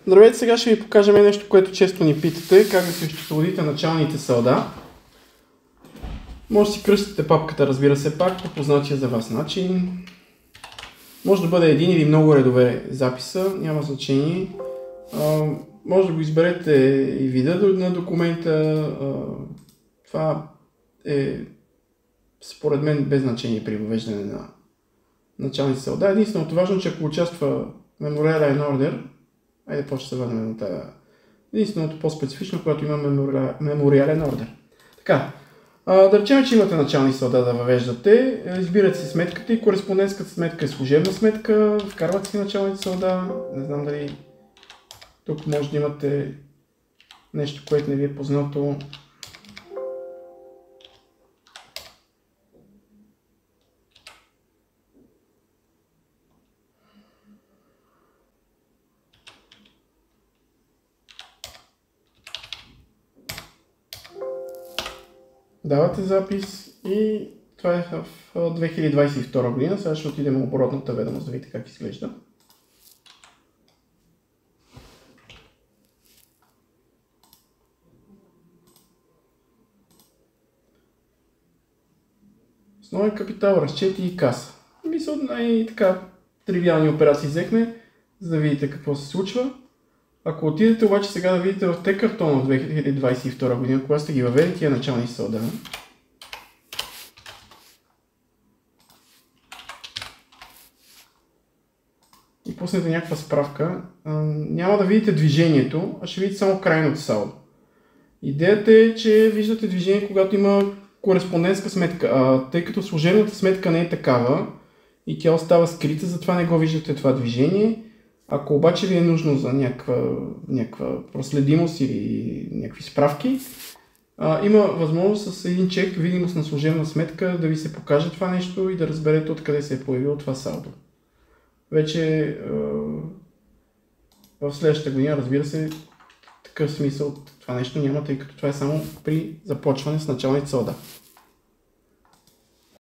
Здравейте, сега ще ви покажем нещо, което често ни питате, как да си осчетоводите началните салда. Може да си кръстите папката, разбира се, пак по познатия за вас начин. Може да бъде един или много редове записа, няма значение. Може да го изберете и вида на документа. Това е според мен без значение при въвеждане на началните салда. Единственото важно, че ако участва мемориален ордер, айде после се върнем на тази. Единственото по-специфично, когато има мемориален ордер. Така, да речем, че имате начални салда да въвеждате, избирате си сметката и кореспондентската сметка е служебна сметка, вкарвате си началните салда, не знам дали тук може да имате нещо, което не ви е познато. Давате запис и това е в 2022 година. Сега ще отидем в оборотната ведомост да видите как изглежда. Основен капитал, разчети и каса. Мисля, най-така тривиални операции взехме, за да видите какво се случва. Ако отидете обаче сега да видите в Т-картона в 2022 година, когато сте ги въвели тия начални салда, и пуснете някаква справка, няма да видите движението, а ще видите само крайното салдо. Идеята е, че виждате движение, когато има кореспондентска сметка, тъй като служебната сметка не е такава и тя остава скрита, затова не го виждате това движение. Ако обаче ви е нужно за някаква проследимост или някакви справки, има възможност с един чек, видимост на служебна сметка, да ви се покаже това нещо и да разберете откъде се е появило това салдо. Вече в следващата година, разбира се, такъв смисъл това нещо няма, тъй като това е само при започване с началните салда.